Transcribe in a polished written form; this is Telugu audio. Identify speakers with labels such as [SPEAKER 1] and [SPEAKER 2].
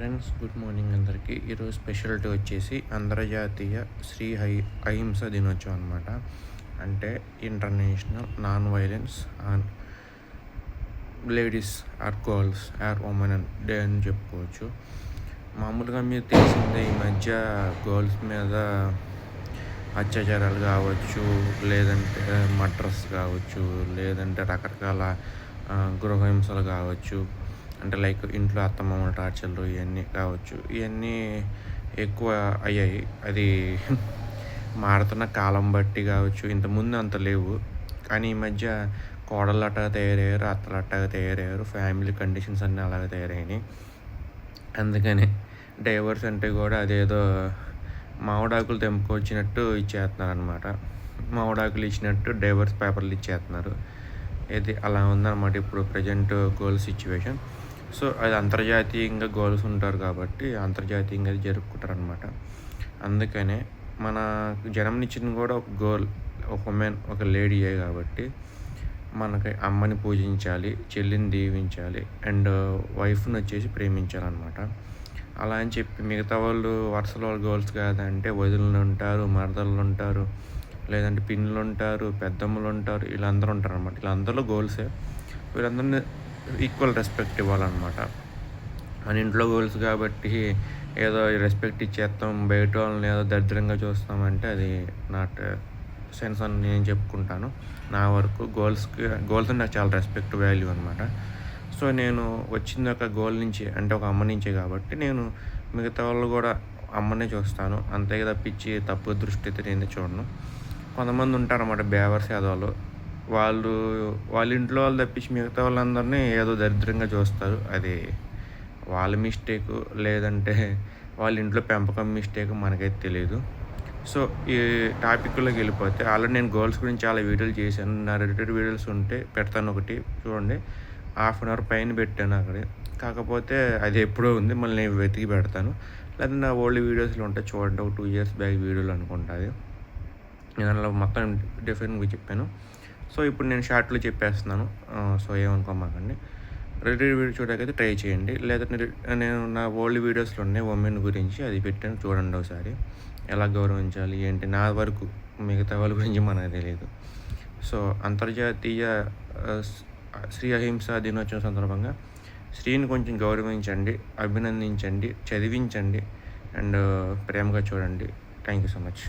[SPEAKER 1] ఫ్రెండ్స్, గుడ్ మార్నింగ్ అందరికీ. ఈరోజు స్పెషాలిటీ వచ్చేసి అంతర్జాతీయ అహింస దినోత్సవం అనమాట. అంటే international non violence on ladies or girls or women day అని చెప్పుకోవచ్చు. మామూలుగా మీరు తెలిసిందే, ఈ మధ్య గర్ల్స్ మీద అత్యాచారాలు కావచ్చు, లేదంటే మర్డర్స్ కావచ్చు, లేదంటే రకరకాల గృహహింసలు కావచ్చు, అంటే లైక్ ఇంట్లో అత్తమామల టార్చర్లు ఇవన్నీ కావచ్చు. ఇవన్నీ ఎక్కువ అయ్యాయి. అది మారుతున్న కాలం బట్టి కావచ్చు. ఇంతకుముందు అంత లేవు, కానీ ఈ మధ్య కోడళ్ళు అట్టగా తయారయ్యారు, అత్తలు అట్టగా తయారయ్యారు, ఫ్యామిలీ కండిషన్స్ అన్నీ అలాగే తయారైనాయి. అందుకని డైవర్స్ అంటే కూడా అదేదో మామిడాకులు తెంపుకొచ్చినట్టు ఇచ్చేస్తున్నారు అనమాట. మామిడాకులు ఇచ్చినట్టు డైవర్స్ పేపర్లు ఇచ్చేస్తున్నారు. ఇది అలా ఉందన్నమాట ఇప్పుడు ప్రజెంట్ గర్ల్స్ సిచ్యువేషన్. సో అది అంతర్జాతీయంగా గర్ల్స్ ఉంటారు కాబట్టి అంతర్జాతీయంగా అది జరుపుకుంటారు అనమాట. అందుకనే మన జన్మనిచ్చిన కూడా ఒక గర్ల్, ఒక ఉమెన్, ఒక లేడీయే కాబట్టి మనకి అమ్మని పూజించాలి, చెల్లిని దీవించాలి, అండ్ వైఫ్ని వచ్చేసి ప్రేమించాలన్నమాట. అలా అని చెప్పి మిగతా వాళ్ళు వరుసలో గర్ల్స్ కాదంటే వదినలు ఉంటారు, మరదళ్ళు ఉంటారు, లేదంటే పిన్నులు ఉంటారు, పెద్దమ్మలు ఉంటారు, వీళ్ళందరూ ఉంటారు అనమాట. వీళ్ళందరూ గర్ల్సే. వీళ్ళందరినీ ఈక్వల్ రెస్పెక్ట్ ఇవ్వాలన్నమాట. మన ఇంట్లో గర్ల్స్ కాబట్టి ఏదో రెస్పెక్ట్ ఇచ్చేస్తాం, బయట వాళ్ళని ఏదో దరిద్రంగా చూస్తామంటే అది నాట్ సెన్స్ అని నేను చెప్పుకుంటాను. నా వరకు గర్ల్స్ నాకు చాలా రెస్పెక్ట్, వాల్యూ అనమాట. సో నేను వచ్చింది ఒక గర్ల్ నుంచి, అంటే ఒక అమ్మ నుంచే కాబట్టి నేను మిగతా వాళ్ళు కూడా అమ్మనే చూస్తాను. అంతే తప్పించి తప్పు దృష్టితో నేను చూడను. కొంతమంది ఉంటారన్నమాట బేవర్స్ యాదవాళ్ళు. వాళ్ళ ఇంట్లో వాళ్ళు తప్పించి మిగతా వాళ్ళందరినీ ఏదో దరిద్రంగా చూస్తారు. అది వాళ్ళ మిస్టేకు, లేదంటే వాళ్ళ ఇంట్లో పెంపకం మిస్టేక్, మనకైతే తెలియదు. సో ఈ టాపిక్లోకి వెళ్ళిపోతే, ఆల్రెడీ నేను గర్ల్స్ గురించి చాలా వీడియోలు చేశాను. నా రిలేటెడ్ వీడియోస్ ఉంటే పెడతాను, ఒకటి చూడండి. 1/2 అవర్ పైన పెట్టాను అక్కడ. కాకపోతే అది ఎప్పుడో ఉంది, మళ్ళీ నేను వెతికి పెడతాను. లేదా నా ఓల్డ్ వీడియోస్లో ఉంటాయి చూడండి, ఒక 2 years బ్యాక్ వీడియోలు అనుకుంటా. అది నేను అందులో మొత్తం డిఫరెంట్గా చెప్పాను. సో ఇప్పుడు నేను షార్ట్లో చెప్పేస్తున్నాను, సో ఏమనుకోమాకండి. రిలేటెడ్ వీడియో చూడకైతే ట్రై చేయండి. లేదా నేను నా ఓల్డ్ వీడియోస్లో ఉన్నాయి ఉమెన్ గురించి, అది పెట్టాను చూడండి ఒకసారి. ఎలా గౌరవించాలి ఏంటి, నా వరకు, మిగతా వాళ్ళ గురించి మనకు తెలియదు. సో అంతర్జాతీయ స్త్రీ అహింస దినోత్సవం సందర్భంగా స్త్రీని కొంచెం గౌరవించండి, అభినందించండి, చదివించండి, అండ్ ప్రేమగా చూడండి. Thank you so much.